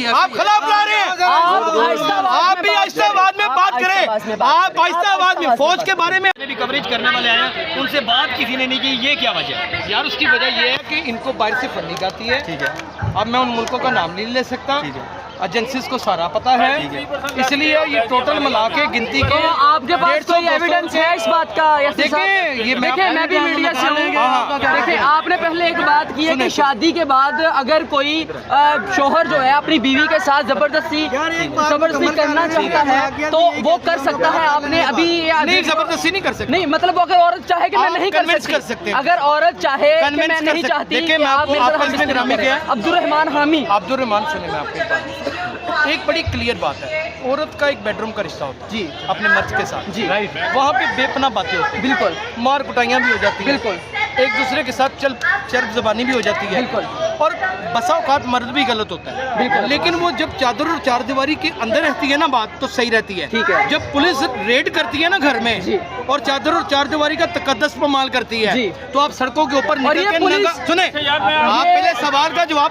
आप खिलाफ ला रहे हैं। आप भी आहिस्ताबाद में बात करें। आप आहिस्ताबाद में फौज के बारे में भी कवरेज करने वाले आए हैं, उनसे बात किसी ने नहीं की। ये क्या वजह है यार? उसकी वजह ये है कि इनको बाहर से फंडिंग आती है। ठीक है, अब मैं उन मुल्कों का नाम नहीं ले सकता, एजेंसीज को सारा पता है, इसलिए ये टोटल मिला के गिनती के आपके पास कोई एविडेंस है इस बात का? देखिए ये मैं भी मीडिया से हूँ। देखिए आपने पहले एक बात की है कि शादी के बाद अगर कोई शोहर जो है अपनी बीवी के साथ जबरदस्ती करना चाहता है तो वो कर सकता है। आपने अभी नहीं, जबरदस्ती नहीं कर सकते। नहीं मतलब अगर औरत चाहे कि मैं नहीं कर सकती, अगर औरत चाहे कि मैं नहीं चाहती, अब्दुर्रहमान हामी। अब्दुर्रहमान सुने, मैं आपको एक बड़ी क्लियर बात है, औरत का एक बेडरूम का रिश्ता होता है जी अपने मर्द के साथ जी, वहाँ पे बेपना बातें होती है, बिल्कुल मार कुटाइयाँ भी हो जाती है, बिल्कुल एक दूसरे के साथ चर्ब ज़बानी भी हो जाती है, बिल्कुल, और बसा औकात मर्द भी गलत होता है, बिल्कुल। लेकिन वो जब चादर और चारदीवारी के अंदर रहती है ना, बात तो सही रहती है, ठीक है। जब पुलिस रेड करती है ना घर में जी, और चादर और चारदीवारी का तकद्दस पमाल करती है जी, तो आप सड़कों के ऊपर निकल के सुने, आप पहले सवाल का जवाब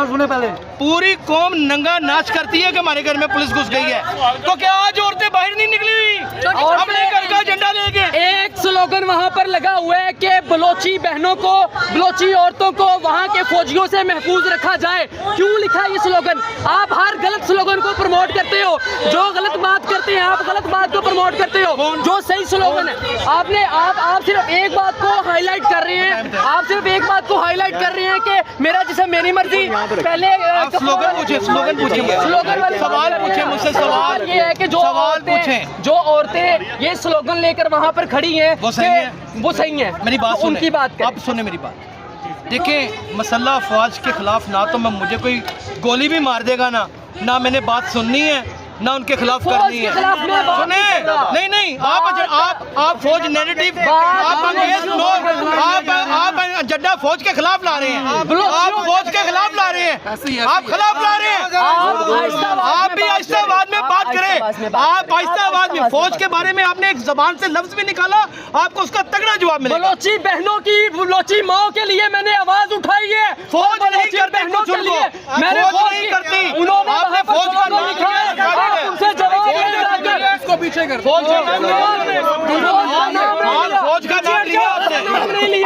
सुने पहले। पूरी कौम नंगा नाच करती है कि हमारे घर में पुलिस घुस गई है, तो क्या आज औरतें बाहर नहीं निकली अपने घर का झंडा लेके? एक स्लोगन वहाँ पर लगा हुआ है कि बलोची बहनों को, बलोची औरतों को वहाँ के फौजियों से महफूज रखा जाए। क्यों लिखा है ये स्लोगन? आप हर गलत स्लोगन को प्रमोट करते हो, जो गलत बात करते हैं आप गलत बात को प्रमोट करते हो, जो सही स्लोगन है आपने आप सिर्फ एक बात को हाईलाइट कर रहे हैं, आप सिर्फ एक बात को हाईलाइट कर रहे हैं कि मेरा जैसे मेरी मर्जी। पहले स्लोगन पूछे सवाल पूछे मुझसे, सवाल ये है कि जो औरतें ये स्लोगन लेकर वहाँ पर खड़ी हैं वो सही है। मेरी बात तो उनकी बात आप सुने मेरी बात। देखिए मसल्ला अफवाज के खिलाफ ना तो मैं मुझे कोई गोली भी मार देगा ना मैंने बात सुननी है ना उनके खिलाफ करनी है। सुने नहीं आप फौज नेगेटिव, आप जड्डा फौज के खिलाफ ला रहे हैं, आप फौज के खिलाफ ला रहे हैं, आप खिलाफ ला रहे हैं। आप भी आहिस्ताबाद में बात करें। आप आहिस्ताबाद में फौज के बारे में आपने एक जबान से लफ्ज भी निकाला, आपको उसका तगड़ा जवाब मिलेगा। बलोची बहनों की, बलोची माओ के लिए मैंने आवाज उठाई है। फौज नहीं करती बहनों के लिए मैंने फौज नहीं करती, उन्होंने फौज का नाम लिखा है, उनसे जवाब इसको पीछे कर। फौज का नाम लिया,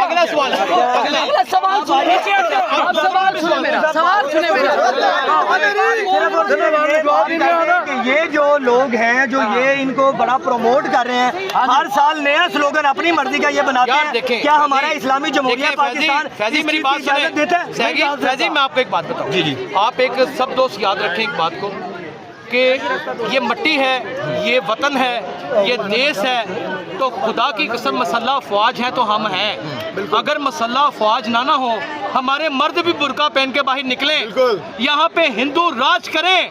अगला सवाल, अगला सवाल सुने मेरा। ये जो लोग हैं जो ये इनको बड़ा प्रमोट कर रहे हैं, हर साल नया स्लोगन अपनी मर्जी का ये बनाते हैं, क्या हमारा इस्लामी जमहूरिया पाकिस्तान फैजी मेरी बात देता है? फैजी मैं आपको एक बात बताऊं जी, आप एक सब दोस्त याद रखें एक बात को कि ये मट्टी है, ये वतन है, ये देश है, तो खुदा की कसम मसल्ला अफवाज है तो हम हैं। अगर मसल्ला अफवाज ना हो, हमारे मर्द भी बुर्का पहन के बाहर निकलें, यहाँ पे हिंदू राज करें,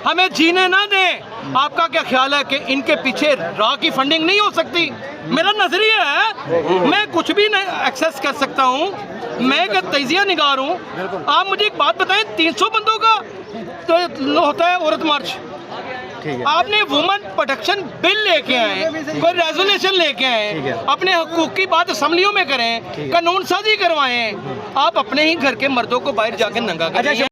हमें जीने ना दें। आपका क्या ख्याल है कि इनके पीछे रॉ की फंडिंग नहीं हो सकती? मेरा नजरिया है, मैं कुछ भी नहीं एक्सेस कर सकता हूँ, मैं एक तजिया निगार हूँ। आप मुझे एक बात बताएं, 300 बंदों का तो होता है औरत मार्च, आपने वुमन प्रोटेक्शन बिल लेके आए, कोई रेजोल्यूशन लेके आए, अपने हकूक की बात असम्बलियों में करें, कानून साजी करवाएं, आप अपने ही घर के मर्दों को बाहर जाके नंगा करें।